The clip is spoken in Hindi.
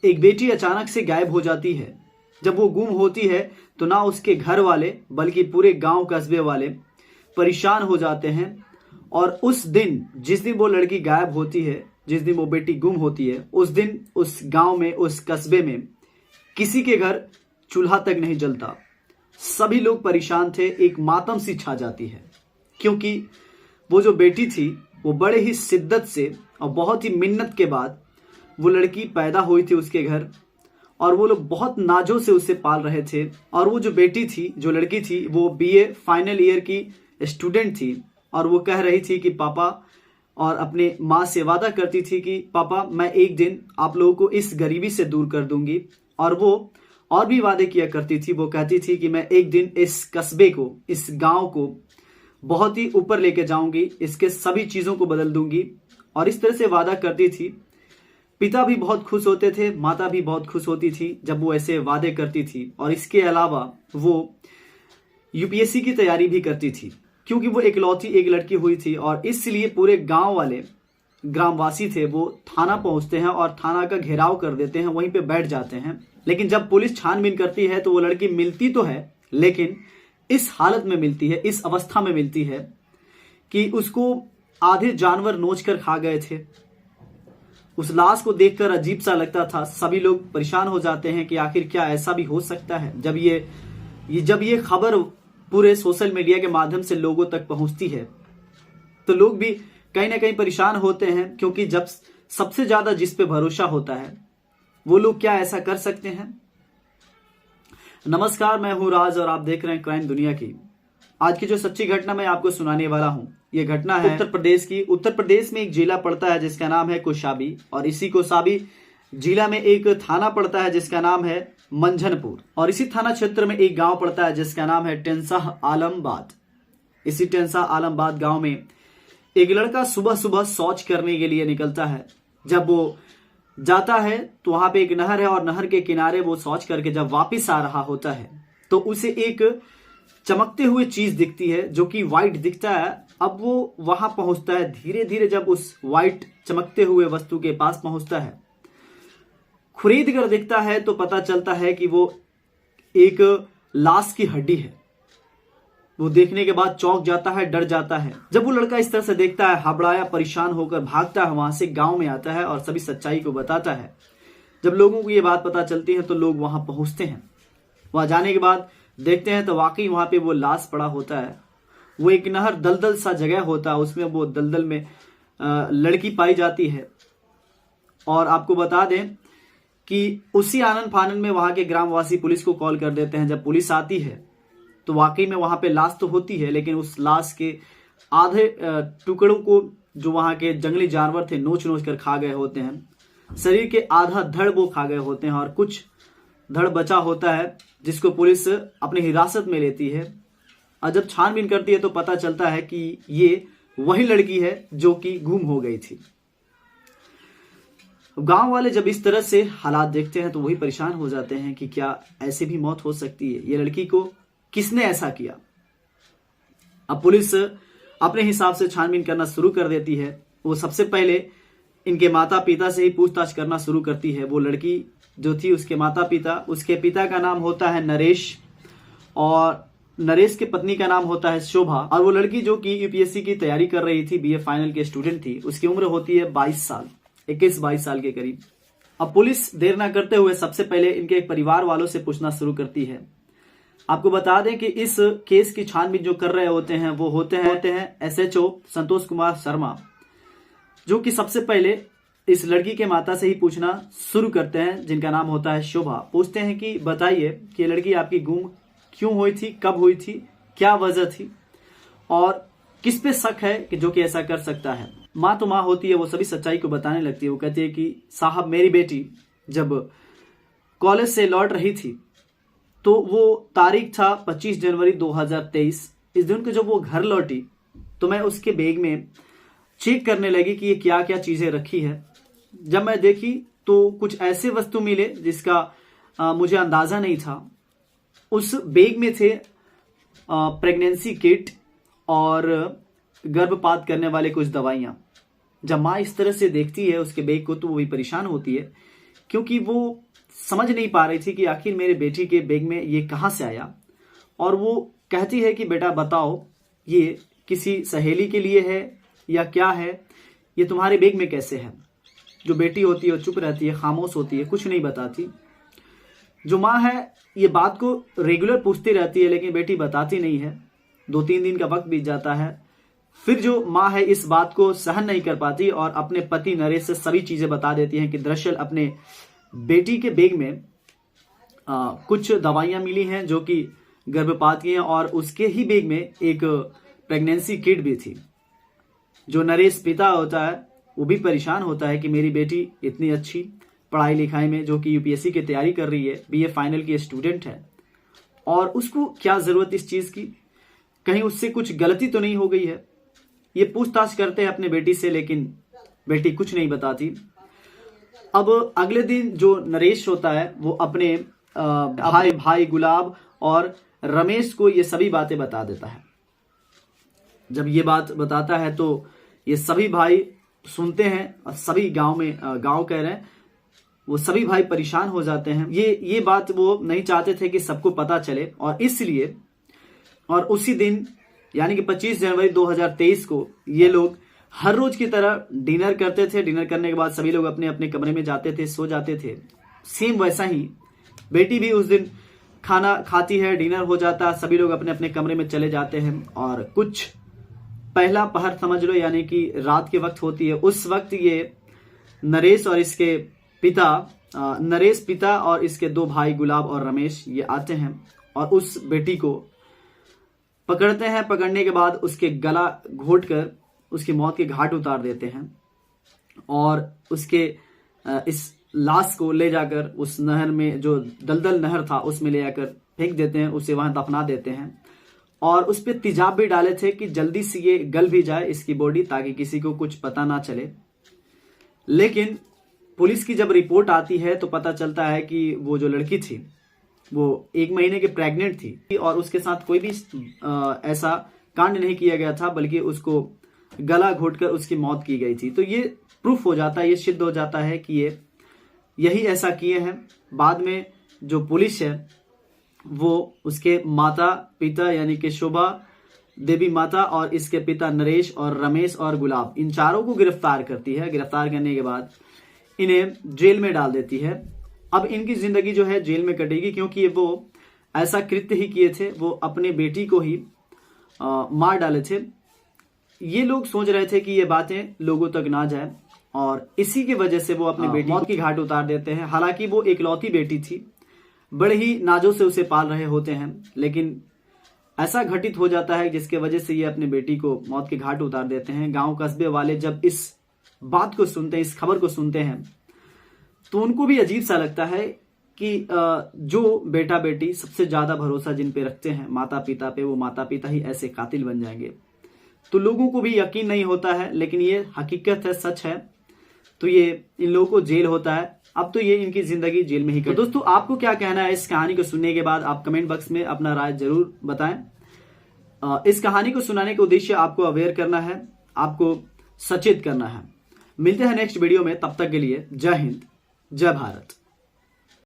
एक बेटी अचानक से गायब हो जाती है। जब वो गुम होती है तो ना उसके घर वाले बल्कि पूरे गांव कस्बे वाले परेशान हो जाते हैं। और उस दिन, जिस दिन वो लड़की गायब होती है, जिस दिन वो बेटी गुम होती है, उस दिन उस गांव में, उस कस्बे में किसी के घर चूल्हा तक नहीं जलता। सभी लोग परेशान थे। एक मातम सी छा जाती है, क्योंकि वो जो बेटी थी वो बड़े ही शिद्दत से और बहुत ही मिन्नत के बाद वो लड़की पैदा हुई थी उसके घर, और वो लोग बहुत नाजों से उसे पाल रहे थे। और वो जो बेटी थी, जो लड़की थी, वो बीए फाइनल ईयर की स्टूडेंट थी, और वो कह रही थी कि पापा, और अपने माँ से वादा करती थी कि पापा मैं एक दिन आप लोगों को इस गरीबी से दूर कर दूंगी। और वो और भी वादे किया करती थी। वो कहती थी कि मैं एक दिन इस कस्बे को, इस गांव को बहुत ही ऊपर लेके जाऊंगी, इसके सभी चीजों को बदल दूंगी, और इस तरह से वादा करती थी। पिता भी बहुत खुश होते थे, माता भी बहुत खुश होती थी जब वो ऐसे वादे करती थी। और इसके अलावा वो यूपीएससी की तैयारी भी करती थी, क्योंकि वो इकलौती एक लड़की हुई थी। और इसलिए पूरे गांव वाले, ग्रामवासी थे, वो थाना पहुंचते हैं और थाना का घेराव कर देते हैं, वहीं पे बैठ जाते हैं। लेकिन जब पुलिस छानबीन करती है तो वो लड़की मिलती तो है, लेकिन इस हालत में मिलती है, इस अवस्था में मिलती है कि उसको आधे जानवर नोच कर खा गए थे। उस लाश को देखकर अजीब सा लगता था। सभी लोग परेशान हो जाते हैं कि आखिर क्या ऐसा भी हो सकता है। जब ये खबर पूरे सोशल मीडिया के माध्यम से लोगों तक पहुंचती है तो लोग भी कहीं ना कहीं परेशान होते हैं, क्योंकि जब सबसे ज्यादा जिस पे भरोसा होता है वो लोग क्या ऐसा कर सकते हैं। नमस्कार, मैं हूं राज और आप देख रहे हैं क्राइम दुनिया की। आज की जो सच्ची घटना मैं आपको सुनाने वाला हूं, ये घटना है उत्तर प्रदेश की। उत्तर प्रदेश में एक जिला पड़ता है जिसका नाम है कौशाम्बी, और इसी कौशाम्बी जिला में एक थाना पड़ता है जिसका नाम है मंझनपुर, और इसी थाना क्षेत्र में एक गांव पड़ता है जिसका नाम है टेंसा आलमबाद। इसी टेंसा आलमबाद गांव में एक लड़का सुबह सुबह शौच करने के लिए निकलता है। जब वो जाता है तो वहां पे एक नहर है, और नहर के किनारे वो शौच करके जब वापिस आ रहा होता है तो उसे एक चमकते हुए चीज दिखती है जो कि व्हाइट दिखता है। अब वो वहां पहुंचता है। धीरे धीरे जब उस व्हाइट चमकते हुए वस्तु के पास पहुंचता है, खुरीद कर देखता है तो पता चलता है कि वो एक लाश की हड्डी है। वो देखने के बाद चौंक जाता है, डर जाता है। जब वो लड़का इस तरह से देखता है, हबड़ाया परेशान होकर भागता है, वहां से गांव में आता है और सभी सच्चाई को बताता है। जब लोगों को ये बात पता चलती है तो लोग वहां पहुंचते हैं। वहां जाने के बाद देखते हैं तो वाकई वहां पे वो लाश पड़ा होता है। वो एक नहर, दलदल सा जगह होता है, उसमें वो दलदल में लड़की पाई जाती है। और आपको बता दें कि उसी आनन फानन में वहां के ग्रामवासी पुलिस को कॉल कर देते हैं। जब पुलिस आती है तो वाकई में वहां पे लाश तो होती है, लेकिन उस लाश के आधे टुकड़ों को जो वहां के जंगली जानवर थे नोच नोच कर खा गए होते हैं। शरीर के आधा धड़ वो खा गए होते हैं, और कुछ धड़ बचा होता है जिसको पुलिस अपनी हिरासत में लेती है। और जब छानबीन करती है तो पता चलता है कि ये वही लड़की है जो कि गुम हो गई थी। गांव वाले जब इस तरह से हालात देखते हैं तो वही परेशान हो जाते हैं कि क्या ऐसे भी मौत हो सकती है। ये लड़की को किसने ऐसा किया। अब पुलिस अपने हिसाब से छानबीन करना शुरू कर देती है। वो सबसे पहले इनके माता पिता से ही पूछताछ करना शुरू करती है। वो लड़की जो थी, उसके माता पिता, उसके पिता का नाम होता है नरेश, और नरेश के पत्नी का नाम होता है शोभा। और वो लड़की जो कि यूपीएससी की तैयारी कर रही थी, बीए फाइनल की स्टूडेंट थी, उसकी उम्र होती है 22 साल, 21-22 साल के करीब। अब पुलिस देर ना करते हुए सबसे पहले इनके परिवार वालों से पूछना शुरू करती है। आपको बता दें कि इस केस की छानबीन जो कर रहे होते हैं वो होते हैं एसएचओ संतोष कुमार शर्मा, जो कि सबसे पहले इस लड़की के माता से ही पूछना शुरू करते हैं, जिनका नाम होता है शोभा। पूछते हैं कि बताइए कि ये लड़की आपकी गुम क्यों हुई थी, कब हुई थी, क्या वजह थी, और किस पे शक है कि जो कि ऐसा कर सकता है। माँ तो माँ होती है, वो सभी सच्चाई को बताने लगती है। वो कहती है कि साहब, मेरी बेटी जब कॉलेज से लौट रही थी तो वो तारीख था 25 जनवरी 2023। इस दिन को जब वो घर लौटी तो मैं उसके बैग में चेक करने लगी कि ये क्या क्या चीजें रखी है। जब मैं देखी तो कुछ ऐसे वस्तु मिले जिसका मुझे अंदाजा नहीं था। उस बैग में थे प्रेगनेंसी किट और गर्भपात करने वाले कुछ दवाइयां। जब माँ इस तरह से देखती है उसके बैग को तो वो भी परेशान होती है क्योंकि वो समझ नहीं पा रही थी कि आखिर मेरे बेटी के बैग में ये कहाँ से आया। और वो कहती है कि बेटा बताओ, ये किसी सहेली के लिए है या क्या है, ये तुम्हारे बैग में कैसे है। जो बेटी होती है वो चुप रहती है, खामोश होती है, कुछ नहीं बताती। जो माँ है ये बात को रेगुलर पूछती रहती है, लेकिन बेटी बताती नहीं है। 2-3 दिन का वक्त बीत जाता है। फिर जो माँ है इस बात को सहन नहीं कर पाती और अपने पति नरेश से सभी चीजें बता देती हैं कि दरअसल अपने बेटी के बैग में कुछ दवाइयां मिली हैं जो कि गर्भपात की हैं, और उसके ही बैग में एक प्रेगनेंसी किट भी थी। जो नरेश पिता होता है वो भी परेशान होता है कि मेरी बेटी इतनी अच्छी पढ़ाई लिखाई में, जो कि यूपीएससी की तैयारी कर रही है, बीए फाइनल की स्टूडेंट है, और उसको क्या जरूरत इस चीज की, कहीं उससे कुछ गलती तो नहीं हो गई है। ये पूछताछ करते हैं अपने बेटी से, लेकिन बेटी कुछ नहीं बताती। अब अगले दिन जो नरेश होता है वो अपने भाई गुलाब और रमेश को ये सभी बातें बता देता है। जब ये बात बताता है तो ये सभी भाई सुनते हैं, और सभी गांव कह रहे हैं, वो सभी भाई परेशान हो जाते हैं। ये बात वो नहीं चाहते थे कि सबको पता चले, और इसलिए और उसी दिन यानी कि 25 जनवरी 2023 को ये लोग हर रोज की तरह डिनर करते थे। डिनर करने के बाद सभी लोग अपने अपने कमरे में जाते थे, सो जाते थे। सेम वैसा ही बेटी भी उस दिन खाना खाती है, डिनर हो जाता है, सभी लोग अपने अपने कमरे में चले जाते हैं। और कुछ पहला पहर समझ लो, यानी कि रात के वक्त होती है। उस वक्त ये नरेश पिता और इसके 2 भाई गुलाब और रमेश ये आते हैं और उस बेटी को पकड़ते हैं। पकड़ने के बाद उसके गला घोटकर उसकी मौत के घाट उतार देते हैं, और उसके इस लाश को ले जाकर उस नहर में, जो दलदल नहर था, उसमें ले जाकर फेंक देते हैं, उसे वहां दफना देते हैं। और उस पर तेजाब भी डाले थे कि जल्दी से ये गल भी जाए इसकी बॉडी, ताकि किसी को कुछ पता ना चले। लेकिन पुलिस की जब रिपोर्ट आती है तो पता चलता है कि वो जो लड़की थी वो 1 महीने की प्रेग्नेंट थी, और उसके साथ कोई भी ऐसा कांड नहीं किया गया था, बल्कि उसको गला घोटकर उसकी मौत की गई थी। तो ये प्रूफ हो जाता है, ये सिद्ध हो जाता है कि ये यही ऐसा किए हैं। बाद में जो पुलिस है वो उसके माता पिता यानी कि शोभा देवी माता और इसके पिता नरेश और रमेश और गुलाब, इन चारों को गिरफ्तार करती है। गिरफ्तार करने के बाद इन्हें जेल में डाल देती है। अब इनकी जिंदगी जो है जेल में कटेगी, क्योंकि वो ऐसा कृत्य ही किए थे, वो अपने बेटी को ही मार डाले थे। ये लोग सोच रहे थे कि ये बातें लोगों तक ना जाए, और इसी की वजह से वो अपनी बेटी मौत की घाट उतार देते हैं। हालांकि वो इकलौती बेटी थी, बड़े ही नाजों से उसे पाल रहे होते हैं, लेकिन ऐसा घटित हो जाता है जिसके वजह से ये अपनी बेटी को मौत के घाट उतार देते हैं। गांव कस्बे वाले जब इस बात को सुनते हैं, इस खबर को सुनते हैं, तो उनको भी अजीब सा लगता है कि जो बेटा बेटी सबसे ज्यादा भरोसा जिन पे रखते हैं माता पिता पे, वो माता पिता ही ऐसे कातिल बन जाएंगे। तो लोगों को भी यकीन नहीं होता है, लेकिन ये हकीकत है, सच है। तो ये इन लोगों को जेल होता है। अब तो ये इनकी जिंदगी जेल में ही कर। तो दोस्तों आपको क्या कहना है इस कहानी को सुनने के बाद? आप कमेंट बॉक्स में अपना राय जरूर बताएं। इस कहानी को सुनाने का उद्देश्य आपको अवेयर करना है, आपको सचेत करना है। मिलते हैं नेक्स्ट वीडियो में, तब तक के लिए जय हिंद, जय भारत।